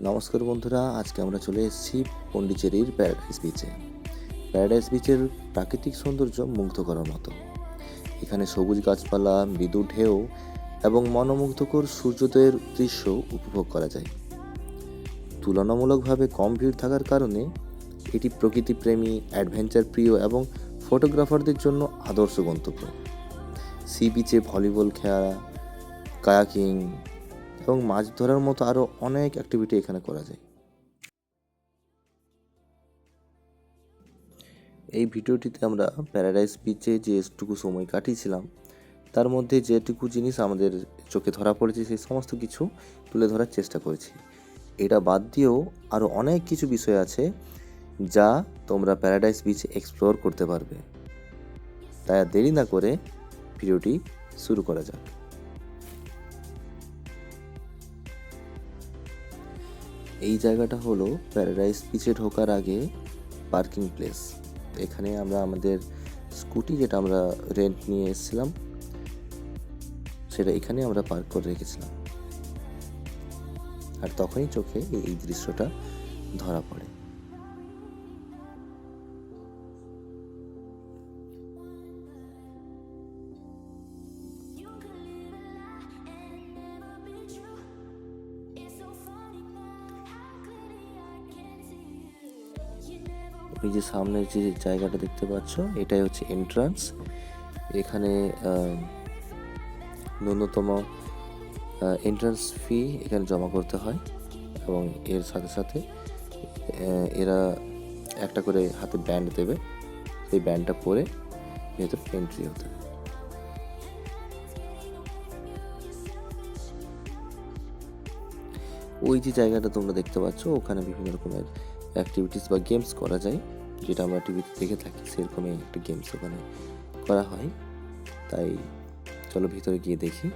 নমস্কার বন্ধুরা, আজকে আমরা চলে এসেছি পন্ডিচেরির প্যারাডাইস বিচে। প্যারাডাইস বিচের প্রাকৃতিক সৌন্দর্য মুগ্ধ করার মতো। এখানে সবুজ গাছপালা, মৃদু ঢেউ এবং মনোমুগ্ধকর সূর্যোদয়ের দৃশ্য উপভোগ করা যায়। তুলনামূলকভাবে কম ভিড় থাকার কারণে এটি প্রকৃতিপ্রেমী, অ্যাডভেঞ্চার প্রিয় এবং ফটোগ্রাফারদের জন্য আদর্শ গন্তব্য। সি বিচে ভলিবল খেলা, কায়াকিং এবং মাছ ধরার মতো আরও অনেক অ্যাক্টিভিটি এখানে করা যায়। এই ভিডিওটিতে আমরা প্যারাডাইস বিচে যেটুকু সময় কাটিয়েছিলাম তার মধ্যে যেটুকু জিনিস আমাদের চোখে ধরা পড়েছে সেই সমস্ত কিছু তুলে ধরার চেষ্টা করেছি। এটা বাদ দিয়েও আরও অনেক কিছু বিষয় আছে যা তোমরা প্যারাডাইস বিচে এক্সপ্লোর করতে পারবে। তাই আর দেরি না করে ভিডিওটি শুরু করা যাক। এই জায়গাটা হলো প্যারাডাইস বিচে ঢোকার আগে পার্কিং প্লেস। এখানে আমরা আমাদের স্কুটি, যেটা আমরা রেন্ট নিয়ে এসেছিলাম, সেটা এখানে আমরা পার্ক করে রেখেছিলাম। আর তখনই চোখে এই দৃশ্যটা ধরা পড়ে। ওই যে সামনে যে জায়গাটা দেখতে পাচ্ছ, এটাই হচ্ছে এন্ট্রান্স। এখানে ন্যূনতম এন্ট্রান্স ফি এখানে জমা করতে হয় এবং এর সাথে সাথে এরা একটা করে হাতে ব্যান্ড দেবে। সেই ব্যান্ডটা পরে ভেতরে এন্ট্রি হতে হয়। ওই যে জায়গাটা তোমরা দেখতে পাচ্ছ, ওখানে বিভিন্ন রকমের অ্যাক্টিভিটিস বা গেমস করা যায়, যেটা আমরা টিভিতে দেখে থাকি। সেরকমই একটা গেমস ওখানে করা হয়। তাই চলো ভিতরে গিয়ে দেখি।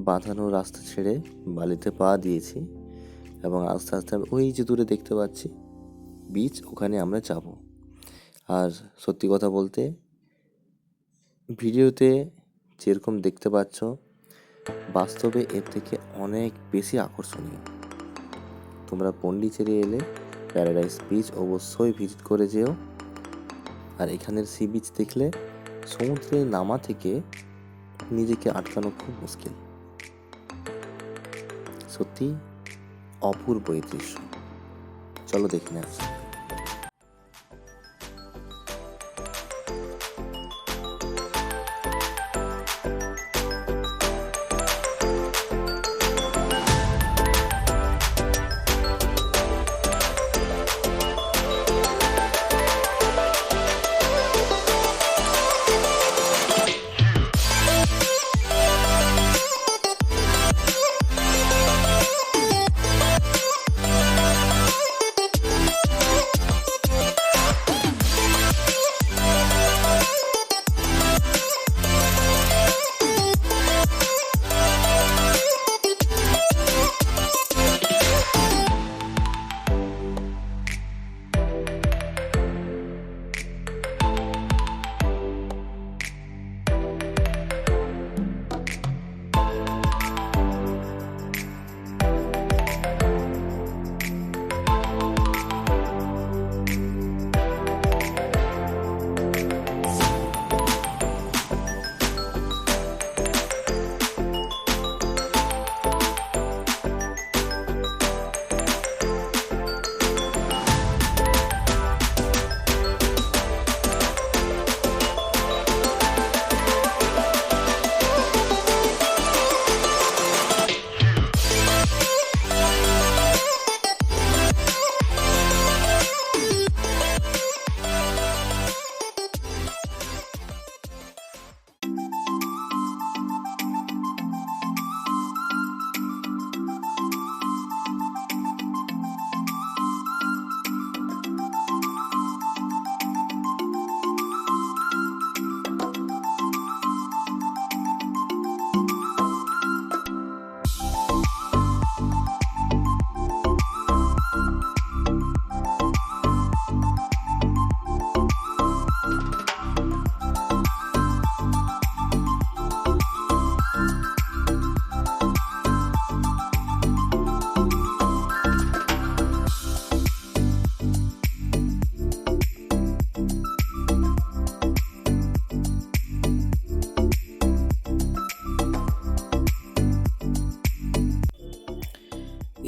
বাঁধানো রাস্তা ছেড়ে বালিতে পা দিয়েছি এবং আস্তে আস্তে ওই যে দূরে দেখতে পাচ্ছি বিচ, ওখানে আমরা যাব। আর সত্যি কথা বলতে, ভিডিওতে যেরকম দেখতে পাচ্ছ, বাস্তবে এর থেকে অনেক বেশি আকর্ষণীয়। তোমরা পন্ডিচেরি এলে প্যারাডাইস বিচ অবশ্যই ভিজিট করে যেও। আর এখানের সি বিচ দেখলে সমুদ্রে নামা থেকে নিজেকে আটকানো খুব মুশকিল। সত্যি অপূর্ব এই দৃশ্য। চলো দেখে নেওয়া যাক।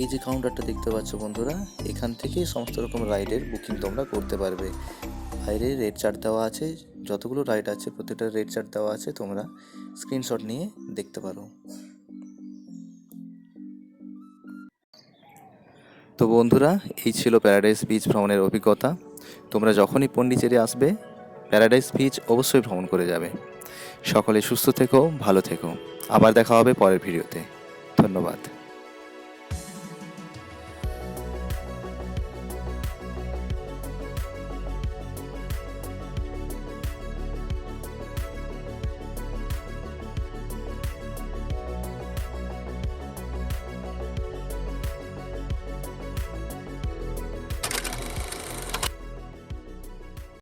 এই যে কাউন্টারটা দেখতে পাচ্ছ বন্ধুরা, এখান থেকে সমস্ত রকম রাইডের বুকিং তোমরা করতে পারবে। বাইরে রেড চার্ট দেওয়া আছে, যতগুলো রাইড আছে প্রত্যেকটা রেড চার্ট দেওয়া আছে, তোমরা স্ক্রিনশট নিয়ে দেখতে পারো। তো বন্ধুরা, এই ছিল প্যারাডাইস বিচ ভ্রমণের অভিজ্ঞতা। তোমরা যখনই পন্ডিচেরি আসবে প্যারাডাইস বিচ অবশ্যই ভ্রমণ করে যাবে। সকলে সুস্থ থেকো, ভালো থেকো। আবার দেখা হবে পরের ভিডিওতে। ধন্যবাদ।